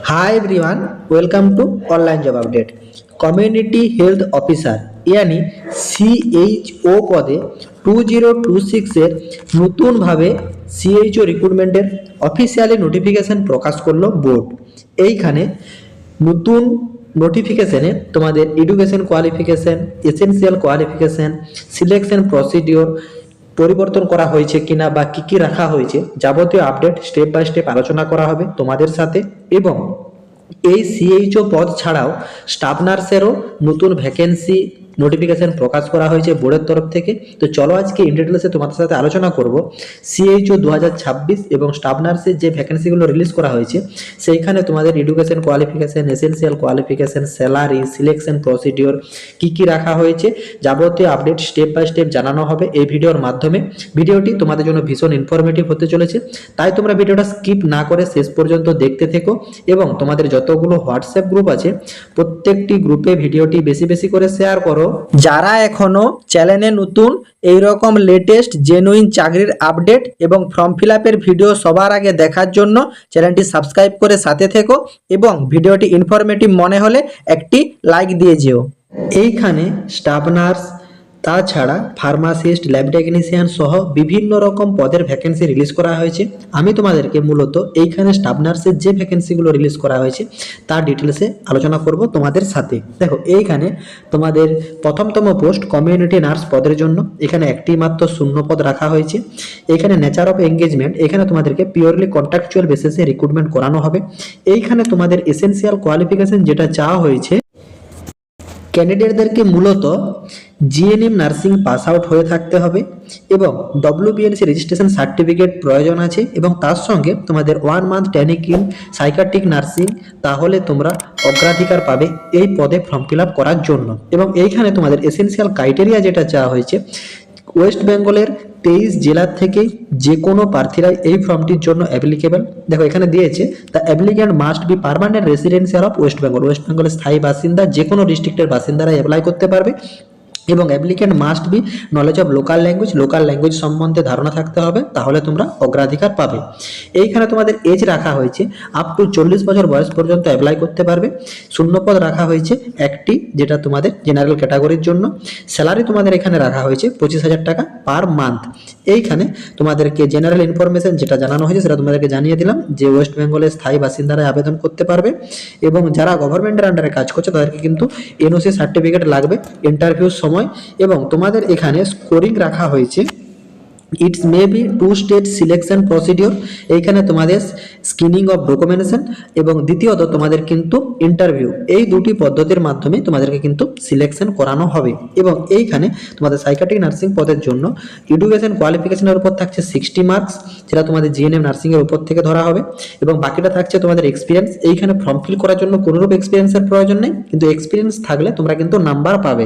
Hi everyone, welcome to online job update. Community health officer यानी CHO পদে 2026 এর নতুনভাবে CHO রিক্রুটমেন্টের অফিসিয়ালি নোটিফিকেশন প্রকাশ করলো বোর্ড। এইখানে নতুন নোটিফিকেশনে তোমাদের education qualification, essential qualification, selection procedure পরিবর্তন করা হয়েছে কিনা বা কি কি রাখা হয়েছে যাবতীয় আপডেট স্টেপ বাই স্টেপ আলোচনা করা হবে তোমাদের সাথে। এবং এই CHO পদ ছাড়াও স্টাফ নার্সেরও নতুন ভ্যাকেন্সি নোটিফিকেশন প্রকাশ করা হয়েছে বোর্ডের তরফ থেকে। তো চলো আজকে ইন ডিটেলসে তোমাদের সাথে আলোচনা করব CHO 2026 এবং স্টাফ নার্সের যে ভ্যাকেন্সিগুলো রিলিজ করা হয়েছে সেইখানে তোমাদের education qualification, essential qualification, salary, selection procedure কি কি রাখা হয়েছে যাবতীয় আপডেট স্টেপ বাই স্টেপ জানানো হবে এই ভিডিওর মাধ্যমে। ভিডিওটি তোমাদের জন্য ভীষণ ইনফরমেটিভ হতে চলেছে, তাই তোমরা ভিডিওটা স্কিপ না করে শেষ পর্যন্ত দেখতে থেকো এবং তোমাদের যতগুলো হোয়াটসঅ্যাপ গ্রুপ আছে প্রত্যেকটি গ্রুপে ভিডিওটি বেশি বেশি করে শেয়ার করো। যারা এখনো চ্যানেলে নতুন এই রকম লেটেস্ট জেনুইন চাকরির আপডেট এবং ফর্ম ফিল আপের ভিডিও সবার আগে দেখার জন্য চ্যানেলটি সাবস্ক্রাইব করে সাথে থেকো এবং ভিডিওটি ইনফরমেটিভ মনে হলে একটি লাইক দিয়ে যেও। এইখানে স্টাফ নার্স, তাছাড়া ফার্মাসিস্ট, ল্যাব টেকনিশিয়ান সহ বিভিন্ন রকম পদের ভ্যাকেন্সি রিলিজ করা হয়েছে। আমি তোমাদেরকে মূলত এইখানে স্টাফ নার্সের যে ভ্যাকেন্সিগুলো রিলিজ করা হয়েছে তার ডিটেলসে আলোচনা করব তোমাদের সাথে। দেখো, এইখানে তোমাদের প্রথমতম পোস্ট কমিউনিটি নার্স পদের জন্য এখানে একটি মাত্র শূন্য পদ রাখা হয়েছে। এখানে নেচার অফ এঙ্গেজমেন্ট, এখানে তোমাদেরকে পিওরলি কন্ট্রাকচুয়াল বেসিসে রিক্রুটমেন্ট করানো হবে। এইখানে তোমাদের এসেনশিয়াল কোয়ালিফিকেশন যেটা চাওয়া হয়েছে ক্যান্ডিডেটদেরকে মূলত GNM নার্সিং পাস আউট হয়ে থাকতে হবে এবং WBNC রেজিস্ট্রেশন সার্টিফিকেট প্রয়োজন আছে এবং তার সঙ্গে তোমাদের 1 month training in psychiatric nursing, তাহলে তোমরা অগ্রাধিকার পাবে এই পদে ফর্ম ফিল আপ করার জন্য। এবং এইখানে তোমাদের এসেনশিয়াল ক্রাইটেরিয়া যেটা চাওয়া হয়েছে, ওয়েস্ট বেঙ্গলের 23 জেলার থেকে যে কোনো প্রার্থীরা এই ফর্মটির জন্য অ্যাপ্লিকেবল। দেখো এখানে দিয়েছে, the applicant must be permanent residential of West Bengal. West বেঙ্গলের স্থায়ী বাসিন্দা, যে কোনো ডিস্ট্রিক্টের বাসিন্দারা অ্যাপ্লাই করতে পারবে। এবং applicant must be knowledge of local language সম্বন্ধে ধারণা থাকতে হবে, তাহলে তোমরা অগ্রাধিকার পাবে। এইখানে তোমাদের এজ রাখা হয়েছে আপ টু 40 বছর বয়স পর্যন্ত অ্যাপ্লাই করতে পারবে। শূন্যপদ রাখা হয়েছে একটি, যেটা তোমাদের জেনারেল ক্যাটাগরির জন্য। স্যালারি তোমাদের এখানে রাখা হয়েছে 25,000 টাকা পার মান্থ। এইখানে তোমাদেরকে জেনারেল ইনফরমেশন যেটা জানানো হয়েছে সেটা তোমাদেরকে জানিয়ে দিলাম, যে ওয়েস্ট বেঙ্গলের স্থায়ী বাসিন্দারা আবেদন করতে পারবে এবং যারা গভর্নমেন্টের আন্ডারে কাজ করছে তাদেরকে কিন্তু NOC সার্টিফিকেট লাগবে ইন্টারভিউর সময়। এবং তোমাদের এখানে স্কোরিং রাখা হয়েছে, it's may be 2 stage selection procedure. এইখানে তোমাদের স্ক্রিনিং অফ ডকুমেন্টেশন এবং দ্বিতীয়ত তোমাদের কিন্তু ইন্টারভিউ, এই দুটি পদ্ধতির মাধ্যমে তোমাদেরকে কিন্তু সিলেকশন করানো হবে। এবং এইখানে তোমাদের সাইকিয়াট্রিক নার্সিং পদের জন্য এডুকেশন কোয়ালিফিকেশনের উপর থাকছে 60 মার্কস, যেটা তোমাদের GNM নার্সিং এর উপর থেকে ধরা হবে। এবং বাকিটা থাকছে তোমাদের এক্সপিরিয়েন্স। এইখানে ফর্ম ফিল করার জন্য কোনোরূপ এক্সপিরিয়েন্সের প্রয়োজন নেই, কিন্তু এক্সপিরিয়েন্স থাকলে তোমরা কিন্তু নাম্বার পাবে।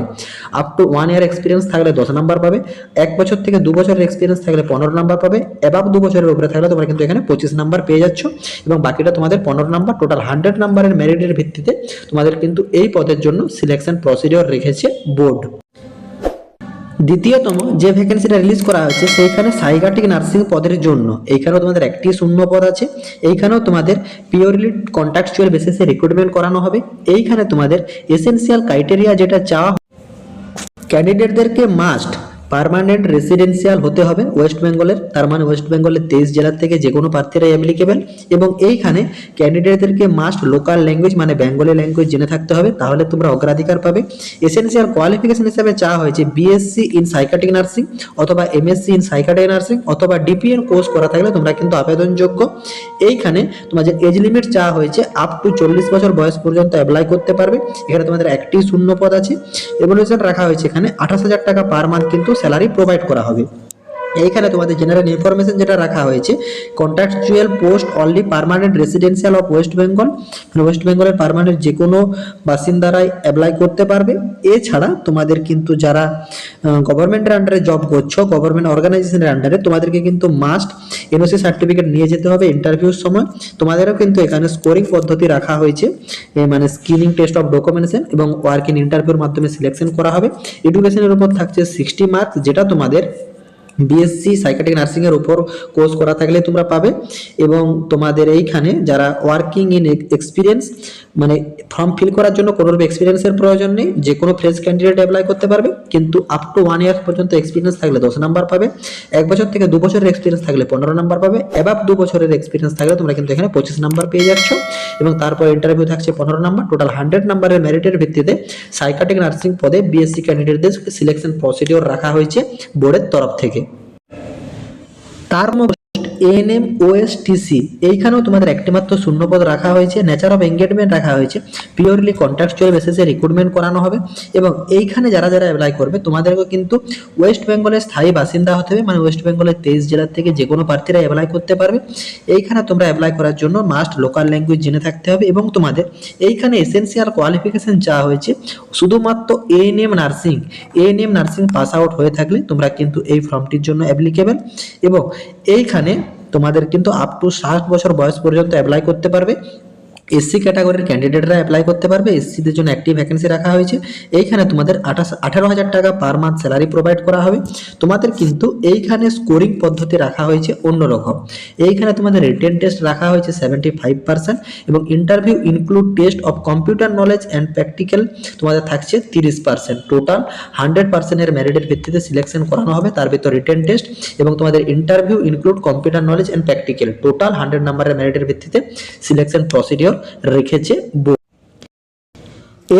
আপ টু 1 ইয়ার এক্সপিরিয়েন্স থাকলে 10 নাম্বার পাবে, 1 বছর থেকে 2 বছরের এক্সপিরিয়েন্স থাকলে 15 নাম্বার পাবে, এবাব 2 বছরের উপরে থাকলে তোমরা কিন্তু এখানে 25 নাম্বার পেয়ে যাচ্ছ। এবং বাকিটা তোমাদের 15 নাম্বার, টোটাল 100 নাম্বারের মেরিটের ভিত্তিতে তোমাদের কিন্তু এই পদের জন্য সিলেকশন প্রসিডিওর রেখেছে বোর্ড। দ্বিতীয়তম যে ভ্যাকেন্সিটা রিলিজ করা হয়েছে সেইখানে সাইকিয়াট্রিক নার্সিং পদের জন্য এইখানেও তোমাদের একটি শূন্য পদ আছে। এইখানেও তোমাদের পিওরলি কন্ট্রাকচুয়াল বেসিসে রিক্রুটমেন্ট করানো হবে। এইখানে তোমাদের এসেনশিয়াল ক্রাইটেরিয়া যেটা চাওয়া, ক্যান্ডিডেটদেরকে মাস্ট পার্মানেন্ট রেসিডেন্সিয়াল হতে হবে ওয়েস্ট বেঙ্গলের, তার মানে ওয়েস্ট বেঙ্গলের 23 জেলার থেকে যে কোনো প্রার্থীরাই অ্যাপ্লিকেবল। এবং এইখানে ক্যান্ডিডেটদেরকে মাস্ট লোকাল ল্যাঙ্গুয়েজ মানে বেঙ্গলি ল্যাঙ্গুয়েজ জেনে থাকতে হবে, তাহলে তোমরা অগ্রাধিকার পাবে। এসেনশিয়াল কোয়ালিফিকেশন হিসেবে চাওয়া হয়েছে BSc ইন সাইকিয়াট্রিক নার্সিং অথবা MSc ইন সাইকিয়াট্রিক নার্সিং অথবা DPN কোর্স করা থাকলে তোমরা কিন্তু আবেদনযোগ্য। এইখানে তোমাদের এজ লিমিট চাওয়া হয়েছে আপ টু 40 বছর বয়স পর্যন্ত অ্যাপ্লাই করতে পারবে। এখানে তোমাদের একটি শূন্য পদ আছে। এভলিউশন রাখা হয়েছে এখানে 28,000 টাকা পার মান্থ কিন্তু স্যালারি প্রোভাইড করা হবে। এইখানে তোমাদের জেনারেল ইনফরমেশন যেটা রাখা হয়েছে, contractual post only permanent residential of West Bengal, West বেঙ্গলের পার্মানেন্ট যে কোনো বাসিন্দারাই অ্যাপ্লাই করতে পারবে। এছাড়া তোমাদের কিন্তু যারা গভর্নমেন্টের আন্ডারে জব করছো, গভর্নমেন্ট অর্গানাইজেশনের আন্ডারে, তোমাদেরকে কিন্তু মাস্ট NOC সার্টিফিকেট নিয়ে যেতে হবে ইন্টারভিউর সময়। তোমাদেরও কিন্তু এখানে স্কোরিং পদ্ধতি রাখা হয়েছে, মানে স্ক্রিনিং টেস্ট অফ ডকুমেন্টেশন এবং ওয়ার্ক ইন ইন্টারভিউর মাধ্যমে সিলেকশন করা হবে। এডুকেশনের উপর থাকছে 60 মার্কস, যেটা তোমাদের বিএসসি সাইকিয়াট্রিক নার্সিংয়ের উপর কোর্স করা থাকলে তোমরা পাবে। এবং তোমাদের এইখানে যারা ওয়ার্কিং ইন এক্সপিরিয়েন্স, মানে ফর্ম ফিল করার জন্য কোনো এক্সপিরিয়েন্সের প্রয়োজন নেই, যে কোনো ফ্রেশ ক্যান্ডিডেট অ্যাপ্লাই করতে পারবে, কিন্তু আপ টু 1 ইয়ার পর্যন্ত এক্সপিরিয়েন্স থাকলে 10 নাম্বার পাবে, 1 বছর থেকে 2 বছরের এক্সপিরিয়েন্স থাকলে 15 নাম্বার পাবে, অ্যাবাভ 2 বছরের এক্সপিরিয়েন্স থাকলে তোমরা কিন্তু এখানে 25 নাম্বার পেয়ে যাচ্ছ। এবং তারপর ইন্টারভিউ থাকছে 15 নাম্বার। টোটাল 100 নাম্বারের মেরিটের ভিত্তিতে সাইকিয়াট্রিক নার্সিং পদে বিএসসি ক্যান্ডিডেটদের সিলেকশন প্রসিডিওর রাখা হয়েছে বোর্ডের তরফ থেকে। তার মধ্যে এএনএম ওএসটিসি এইখানেও তোমাদের একটি মাত্র শূন্যপদ রাখা হয়েছে। নেচার অফ এঙ্গেজমেন্ট রাখা হয়েছে, পিওরলি কন্ট্রাকচুয়াল বেসিসে রিক্রুটমেন্ট করানো হবে। এবং এইখানে যারা যারা অ্যাপ্লাই করবে তোমাদেরকে কিন্তু ওয়েস্ট বেঙ্গলের স্থায়ী বাসিন্দা হতে হবে, মানে ওয়েস্ট বেঙ্গলের 23 জেলার থেকে যে কোনো প্রার্থীরা অ্যাপ্লাই করতে পারবে। এইখানে তোমরা অ্যাপ্লাই করার জন্য মাস্ট লোকাল ল্যাঙ্গুয়েজ জেনে থাকতে হবে। এবং তোমাদের এইখানে এসেনশিয়াল কোয়ালিফিকেশন চাওয়া হয়েছে শুধুমাত্র এএনএম নার্সিং পাস আউট হয়ে থাকলে তোমরা কিন্তু এই ফর্মটির জন্য অ্যাপ্লিকেবল। এবং এইখানে তোমাদের কিন্তু আপ টু 60 বছর বয়স পর্যন্ত অ্যাপ্লাই করতে পারবে। এসসি ক্যাটাগরির ক্যান্ডিডেটরা অ্যাপ্লাই করতে পারবে। এসসিদের জন্য একটি ভ্যাকেন্সি রাখা হয়েছে। এইখানে তোমাদের 18,000 টাকা পার মান্থ স্যালারি প্রোভাইড করা হবে। তোমাদের কিন্তু এইখানে স্কোরিং পদ্ধতি রাখা হয়েছে অন্যরকম। এইখানে তোমাদের রিটেন টেস্ট রাখা হয়েছে 75% এবং interview include test of computer knowledge and practical তোমাদের থাকছে 30%। টোটাল 100%-এর মেরিটের ভিত্তিতে সিলেকশন করানো হবে, তার ভিতর রিটেন টেস্ট এবং তোমাদের interview include computer knowledge and practical total 100 নাম্বারের মেরিটের ভিত্তিতে সিলেকশন প্রসিডিওর রেখেছে।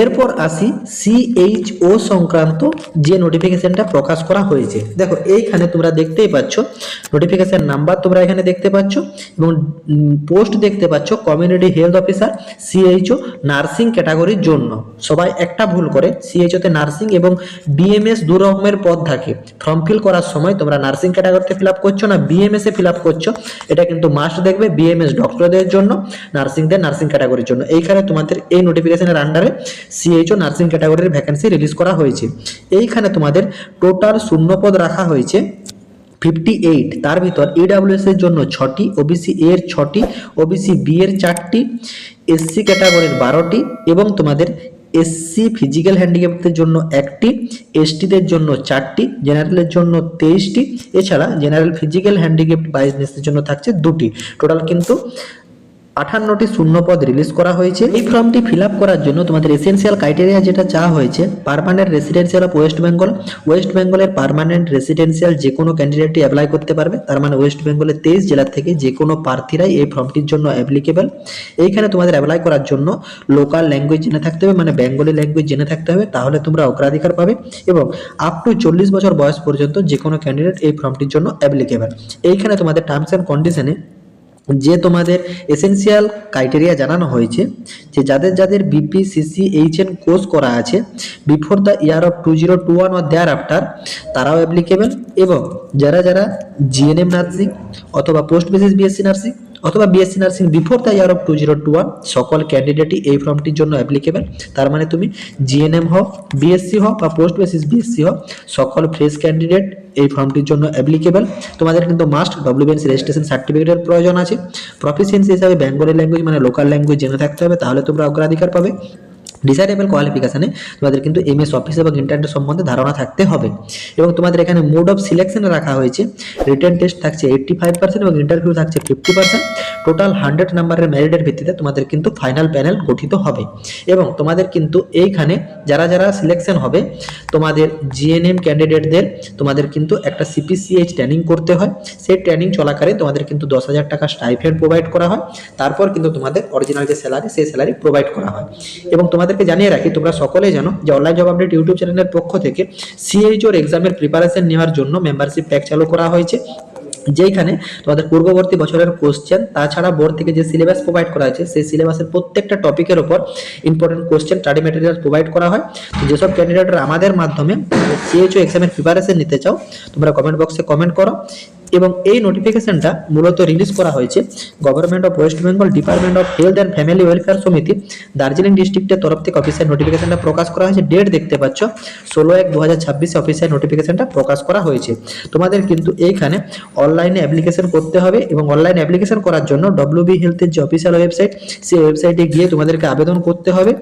এরপর আসি সিএইচও সংক্রান্ত যে নোটিফিকেশনটা প্রকাশ করা হয়েছে। দেখো এইখানে তোমরা দেখতেই পাচ্ছ নোটিফিকেশন নাম্বার তোমরা এখানে দেখতে পাচ্ছ এবং পোস্ট দেখতে পাচ্ছ community health officer CHO nursing ক্যাটাগরির জন্য। সবাই একটা ভুল করে, সিএইচওতে নার্সিং এবং বিএমএস দু রকমের পদ থাকে। ফর্ম ফিল করার সময় তোমরা নার্সিং ক্যাটাগরিতে ফিল আপ করছো না বিএমএস এ ফিল আপ করছো, এটা কিন্তু মাস্ট দেখবে। বিএমএস ডক্টরদের জন্য, নার্সিংদের নার্সিং ক্যাটাগরির জন্য। এইখানে তোমাদের এই নোটিফিকেশনের আন্ডারে সিএইচও নার্সিং ক্যাটাগরির ভ্যাকেন্সি রিলিজ করা হয়েছে। এইখানে তোমাদের টোটাল শূন্যপদ রাখা হয়েছে 58। তার ভিতর ইডাব্লিউএস এর জন্য 6টি, ওবিসি এর 6টি, ওবিসি বি এর 4টি, এসসি ক্যাটাগরির 12টি এবং তোমাদের এসসি ফিজিক্যাল হ্যান্ডিক্যাপদের জন্য 1টি, এসটিদের জন্য 4টি, জেনারেলের জন্য 23টি, এছাড়া জেনারেল ফিজিক্যাল হ্যান্ডিক্যাপড বাইজনেসের জন্য থাকছে 2টি। টোটাল কিন্তু 58টি শূন্যপদ রিলিজ করা হয়েছে। এই ফর্মটি ফিল আপ করার জন্য তোমাদের এসেনশিয়াল ক্রাইটেরিয়া যেটা চাওয়া হয়েছে, permanent residential of West Bengal. West বেঙ্গলের পার্মানেন্ট রেসিডেন্সিয়াল যে কোনো ক্যান্ডিডেটই অ্যাপ্লাই করতে পারবে, তার মানে ওয়েস্ট বেঙ্গলের 23 জেলা থেকে যে কোনো প্রার্থীরাই এই ফর্মটির জন্য অ্যাপ্লিকেবল। এইখানে তোমাদের অ্যাপ্লাই করার জন্য লোকাল ল্যাঙ্গুয়েজ জেনে থাকতে হবে, মানে বেঙ্গলি ল্যাঙ্গুয়েজ জেনে থাকতে হবে, তাহলে তোমরা অগ্রাধিকার পাবে। এবং আপ টু 40 বছর বয়স পর্যন্ত যে কোনো ক্যান্ডিডেট এই ফর্মটির জন্য অ্যাপ্লিকেবল। এইখানে তোমাদের টার্মস অ্যান্ড কন্ডিশনে যে তোমাদের এসেনশিয়াল ক্রাইটেরিয়া জানানো হয়েছে যে যাদের যাদের বিপিসিসিএইচএন কোর্স করা আছে before the year of 2021 or thereafter তারাও অ্যাপ্লিকেবল। এবং যারা যারা জিএনএম নার্সিং অথবা পোস্ট বেসিস বিএসসি নার্সিং অথবা BSc nursing before the year of 2021 সকল ক্যান্ডিডেটই এই ফর্মটির জন্য অ্যাপ্লিকেবল। তার মানে তুমি জিএনএম হও, বিএসসি হও বা পোস্ট বেসিস বিএসসি হও, সকল ফ্রেশ ক্যান্ডিডেট এই ফর্মটির জন্য অ্যাপ্লিকেবল। তোমাদের কিন্তু মাস্ট ডব্লিউবিএনসি রেজিস্ট্রেশন সার্টিফিকেটের প্রয়োজন আছে। প্রফিসিয়েন্সি হিসাবে বেঙ্গলি ল্যাঙ্গুয়েজ মানে লোকাল ল্যাঙ্গুয়েজ জেনে থাকতে হবে, তাহলে তোমরা অগ্রাধিকার পাবে। ডিসাইডেবল কোয়ালিফিকেশনে তোমাদের কিন্তু এমএস অফিস এবং ইন্টারনেট সম্বন্ধে ধারণা থাকতে হবে। এবং তোমাদের এখানে মোড অফ সিলেকশনে রাখা হয়েছে রিটেন টেস্ট থাকছে 85% এবং ইন্টারভিউ থাকছে 50%। টোটাল 100 নাম্বারের মেরিটের ভিত্তিতে তোমাদের কিন্তু ফাইনাল প্যানেল গঠিত হবে। এবং তোমাদের কিন্তু এইখানে যারা যারা সিলেকশন হবে তোমাদের জিএনএম ক্যান্ডিডেটদের তোমাদের কিন্তু একটা সিপিসিএইচ ট্রেনিং করতে হয়। সেই ট্রেনিং চলাকালীন তোমাদের কিন্তু 10,000 টাকা স্টাইপেন্ড প্রোভাইড করা হয়। তারপর কিন্তু তোমাদের অরিজিনাল যে স্যালারি সেই স্যালারি প্রোভাইড করা হয়। এবং তোমাদেরকে জানিয়ে রাখি, তোমরা সকলেই জানো যে অনলাইন জব আপডেট ইউটিউব চ্যানেলের পক্ষ থেকে সিএইচওর এক্সামের প্রিপারেশন নেওয়ার জন্য মেম্বারশিপ প্যাক চালু করা হয়েছে, যেইখানে তোমাদের পূর্ববর্তী বছরের কোশ্চেন তাছাড়া বোর্ড থেকে যে সিলেবাস প্রোভাইড করা হয়েছে সেই সিলেবাসের প্রত্যেকটা টপিকের উপর important question study material provide করা হয়। তো যেসব ক্যান্ডিডেটরা আমাদের মাধ্যমে সিএইচও এক্সামের প্রিপারেশন নিতে চাও তোমরা কমেন্ট বক্সে কমেন্ট করো। এবং এই নোটিফিকেশনটা মূলত রিলিজ করা হয়েছে government of West Bengal department of health and family welfare সমিতি দার্জিলিং ডিস্ট্রিক্টের তরফ থেকে অফিসিয়াল নোটিফিকেশনটা প্রকাশ করা হয়েছে। ডেট দেখতে পাচ্ছ 16/1/2026 অফিসিয়াল নোটিফিকেশনটা প্রকাশ করা হয়েছে। তোমাদের কিন্তু এইখানে অনলাইনে অ্যাপ্লিকেশন করতে হবে এবং অনলাইন অ্যাপ্লিকেশন করার জন্য ডব্লিউবি হেলথের যে অফিসিয়াল ওয়েবসাইট সেই ওয়েবসাইটে গিয়ে তোমাদেরকে আবেদন করতে হবে।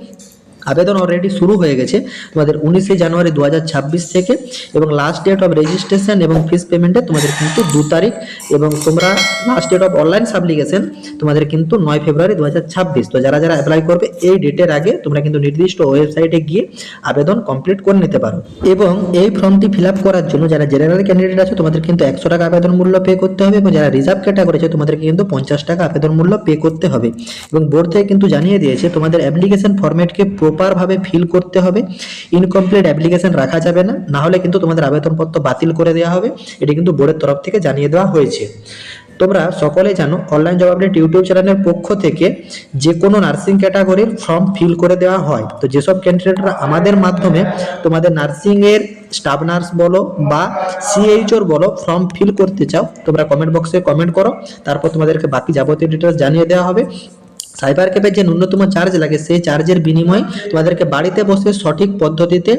আবেদন অলরেডি শুরু হয়ে গেছে তোমাদের 19 জানুয়ারি 2026 থেকে, এবং লাস্ট ডেট অফ রেজিস্ট্রেশন এবং ফিস পেমেন্টে তোমাদের কিন্তু 2 তারিখ, এবং তোমরা লাস্ট ডেট অফ অনলাইন সাবলিকেশন তোমাদের কিন্তু 9 ফেব্রুয়ারি 2026। তো যারা যারা অ্যাপ্লাই করবে এই ডেটের আগে তোমরা কিন্তু নির্দিষ্ট ওয়েবসাইটে গিয়ে আবেদন কমপ্লিট করে নিতে পারো। এবং এই ফর্মটি ফিল আপ করার জন্য যারা জেনারেল ক্যান্ডিডেট আছে তোমাদের কিন্তু 100 টাকা আবেদন মূল্য পে করতে হবে, এবং যারা রিজার্ভ ক্যাটাগরি আছে তোমাদেরকে কিন্তু 50 টাকা আবেদন মূল্য পে করতে হবে। এবং বোর্ড থেকে কিন্তু জানিয়ে দিয়েছে তোমাদের অ্যাপ্লিকেশন ফরম্যাটকে প্রপারভাবে ফিল করতে হবে, ইনকমপ্লিট অ্যাপ্লিকেশন রাখা যাবে না, না হলে কিন্তু তোমাদের আবেদনপত্র বাতিল করে দেওয়া হবে। এটি কিন্তু বোর্ডের তরফ থেকে জানিয়ে দেওয়া হয়েছে। তোমরা সকলেই জানো অনলাইন জব আপডেট ইউটিউব চ্যানেলের পক্ষ থেকে যে কোনো নার্সিং ক্যাটাগরির ফর্ম ফিল করে দেওয়া হয়। তো যেসব ক্যান্ডিডেটরা আমাদের মাধ্যমে তোমাদের নার্সিংয়ের স্টাফ নার্স বলো বা সিএইচওর বলো ফর্ম ফিল করতে চাও, তোমরা কমেন্ট বক্সে কমেন্ট করো, তারপর তোমাদেরকে বাকি যাবতীয় ডিটেলস জানিয়ে দেওয়া হবে। সাইবার ক্যাফের যে ন্যূনতম চার্জ লাগে সেই চার্জের বিনিময়ে তোমাদেরকে বাড়িতে বসে সঠিক পদ্ধতিতে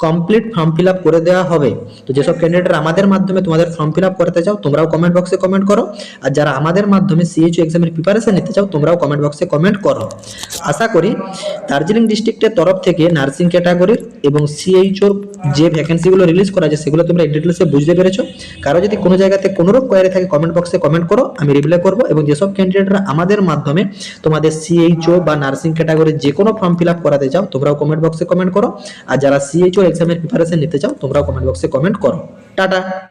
কমপ্লিট ফর্ম ফিল আপ করে দেওয়া হবে। তো যেসব ক্যান্ডিডেটরা আমাদের মাধ্যমে তোমাদের ফর্ম ফিল আপ করতে চাও তোমরাও কমেন্ট বক্সে কমেন্ট করো, আর যারা আমাদের মাধ্যমে সিএইচও এক্সামের প্রিপারেশন নিতে চাও তোমরাও কমেন্ট বক্সে কমেন্ট করো। আশা করি দার্জিলিং ডিস্ট্রিক্টের তরফ থেকে নার্সিং ক্যাটাগরির এবং সিএইচওর যে ভ্যাকেন্সিগুলো রিলিজ করা আছে সেগুলো তোমরা ডিটেলসে বুঝতে পেরেছো। কারো যদি কোনো জায়গাতে কোনোরকম কোয়ারি থাকে কমেন্ট বক্সে কমেন্ট করো, আমি রিপ্লাই করবো। এবং যেসব ক্যান্ডিডেটরা আমাদের মাধ্যমে তোমাদের সিএইচও বা নার্সিং ক্যাটাগরির যে কোনো ফর্ম ফিল আপ করাতে চাও তোমরাও কমেন্ট বক্সে কমেন্ট করো, আর যারা সিএইচও এক্সামের প্রিপারেশন নিতে চাও তোমরাও কমেন্ট বক্সে কমেন্ট করো। টাটা।